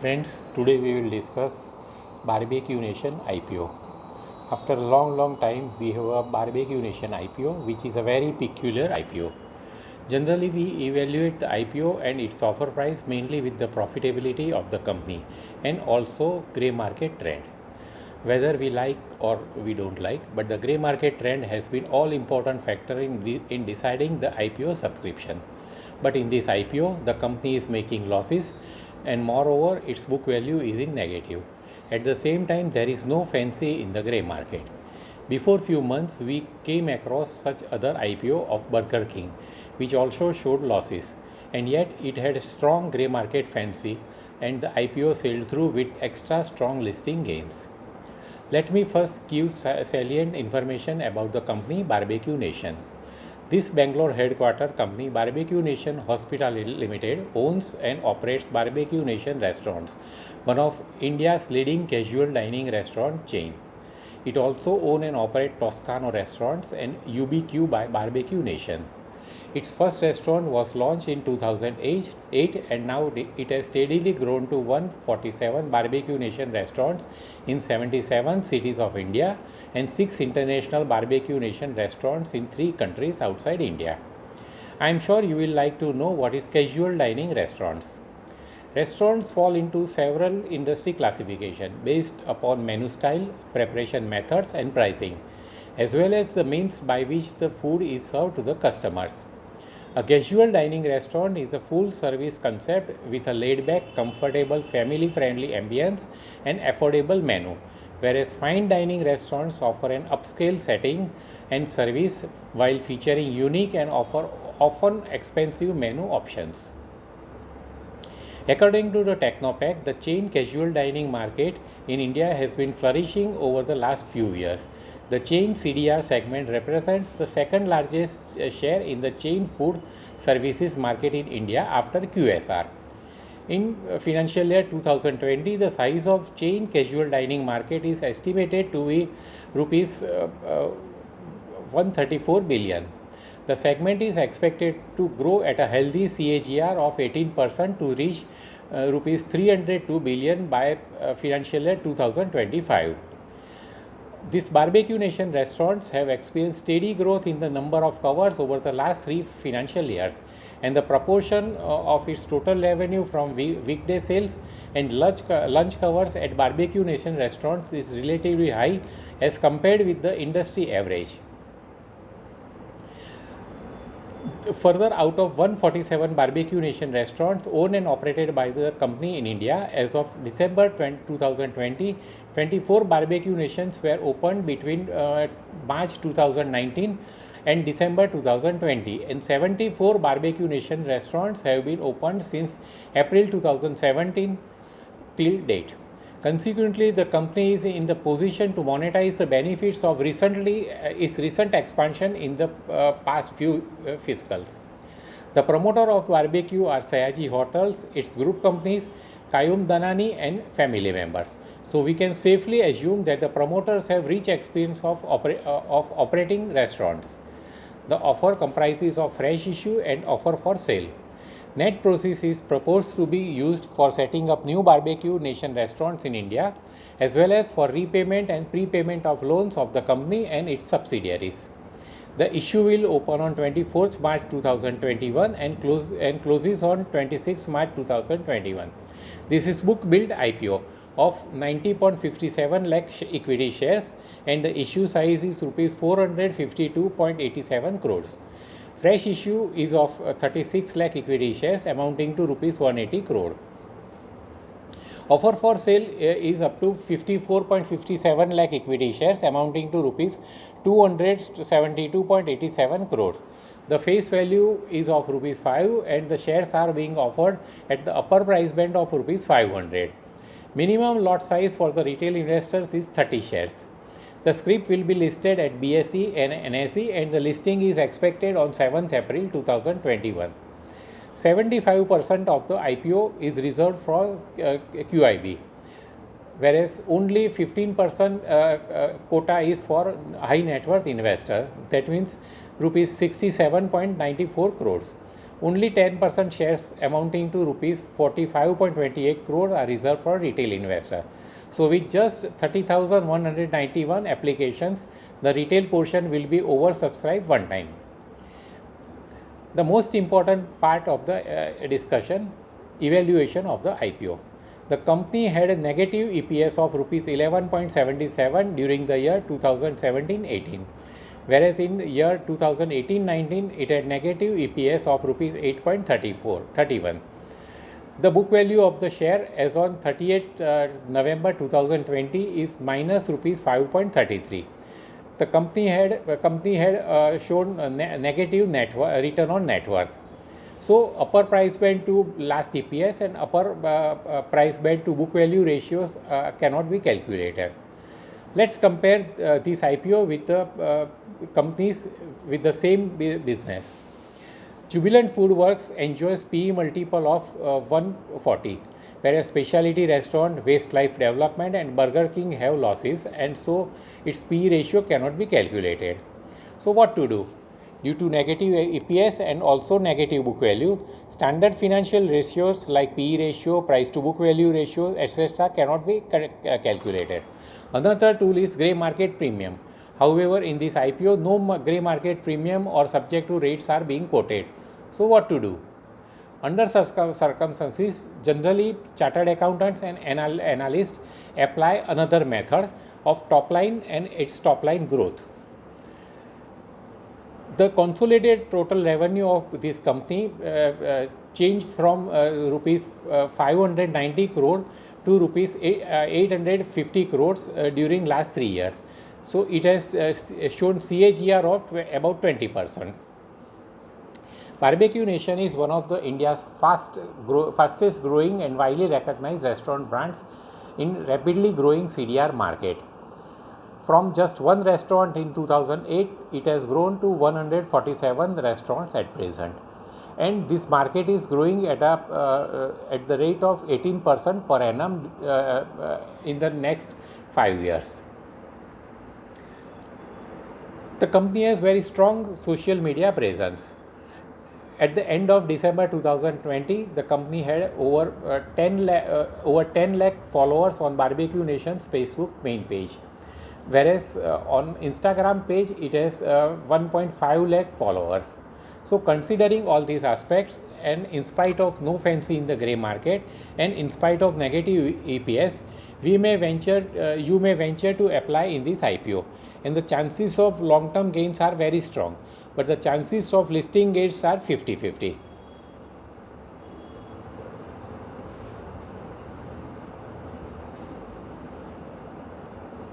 Friends, today we will discuss Barbecue Nation IPO. After a long time, we have a Barbecue Nation IPO, which is a very peculiar IPO. Generally, we evaluate the IPO and its offer price mainly with the profitability of the company and also grey market trend. Whether we like or we don't like, but the grey market trend has been all important factor in deciding the IPO subscription. But in this IPO, the company is making losses and moreover its book value is in negative. At the same time, there is no fancy in the grey market. Before few months, we came across such other IPO of Burger King, which also showed losses, and yet it had strong grey market fancy, and the IPO sailed through with extra strong listing gains. Let me first give salient information about the company Barbecue Nation. This Bangalore headquarter company, Barbecue Nation Hospitality Limited, owns and operates Barbecue Nation restaurants, one of India's leading casual dining restaurant chain. It also owns and operates Toscano restaurants and UBQ by Barbecue Nation. Its first restaurant was launched in 2008 and now it has steadily grown to 147 Barbecue Nation restaurants in 77 cities of India and 6 international Barbecue Nation restaurants in 3 countries outside India. I am sure you will like to know what is casual dining restaurants. Restaurants fall into several industry classifications based upon menu style, preparation methods and pricing, as well as the means by which the food is served to the customers. A casual dining restaurant is a full service concept with a laid back, comfortable, family friendly ambience and affordable menu, whereas fine dining restaurants offer an upscale setting and service while featuring unique and often expensive menu options. According to the Technopack, the chain casual dining market in India has been flourishing over the last few years. The chain CDR segment represents the second largest share in the chain food services market in India after QSR. In financial year 2020, the size of chain casual dining market is estimated to be rupees 134 billion. The segment is expected to grow at a healthy CAGR of 18% to reach rupees 302 billion by financial year 2025. These Barbecue Nation restaurants have experienced steady growth in the number of covers over the last 3 financial years, and the proportion of its total revenue from weekday sales and lunch covers at Barbecue Nation restaurants is relatively high as compared with the industry average. Further, out of 147 Barbecue Nation restaurants owned and operated by the company in India, as of December 2020, 24 Barbecue Nations were opened between March 2019 and December 2020, and 74 Barbecue Nation restaurants have been opened since April 2017 till date. Consequently, the company is in the position to monetize the benefits of its recent expansion in the past few fiscals. The promoter of barbecue are Sayaji Hotels, its group companies, Kayum Danani and family members. So we can safely assume that the promoters have rich experience of operating restaurants. The offer comprises of fresh issue and offer for sale. Net proceeds is proposed to be used for setting up new Barbecue Nation restaurants in India, as well as for repayment and prepayment of loans of the company and its subsidiaries. The issue will open on 24th March 2021 and closes on 26th March 2021. This is book build IPO of 90.57 lakh equity shares, and the issue size is rupees 452.87 crores. Fresh issue is of 36 lakh equity shares amounting to rupees 180 crore. Offer for sale is up to 54.57 lakh equity shares amounting to rupees 272.87 crores. The face value is of rupees 5 and the shares are being offered at the upper price band of rupees 500. Minimum lot size for the retail investors is 30 shares. The scrip will be listed at BSE and NSE and the listing is expected on 7th April 2021. 75% of the IPO is reserved for QIB, whereas only 15% quota is for high net worth investors. That means rupees 67.94 crores. Only 10% shares amounting to rupees 45.28 crore are reserved for retail investor. So with just 30,191 applications, the retail portion will be oversubscribed one time. The most important part of the discussion, evaluation of the IPO. The company had a negative EPS of rupees 11.77 during the year 2017-18, whereas in year 2018-19 it had negative EPS of rupees 8.31. The book value of the share as on 30th November 2020 is minus rupees 5.33. The company had shown a negative return on net worth. So upper price band to last EPS and upper price band to book value ratios cannot be calculated. Let's compare this IPO with the companies with the same business. Jubilant FoodWorks enjoys PE multiple of 140, whereas Specialty Restaurant, Westlife Development and Burger King have losses, and so its PE ratio cannot be calculated. So what to do? Due to negative EPS and also negative book value, standard financial ratios like PE ratio, price to book value ratio, etc. cannot be calculated. Another tool is grey market premium. However, in this IPO, no grey market premium or subject to rates are being quoted. So what to do? Under circumstances, generally chartered accountants and analysts apply another method of top line and its top line growth. The consolidated total revenue of this company changed from rupees 590 crore to rupees 850 crores during last 3 years. So it has shown CAGR of about 20%. Barbecue Nation is one of the India's fastest growing and widely recognized restaurant brands in rapidly growing CDR market. From just one restaurant in 2008, it has grown to 147 restaurants at present. And this market is growing at the rate of 18% per annum in the next 5 years. The company has very strong social media presence. At the end of December 2020, the company had over 10 lakh followers on Barbecue Nation's Facebook main page, whereas on Instagram page it has 1.5 lakh followers. So considering all these aspects, and in spite of no fancy in the grey market and in spite of negative EPS, you may venture to apply in this IPO, and the chances of long-term gains are very strong, but the chances of listing gains are 50-50.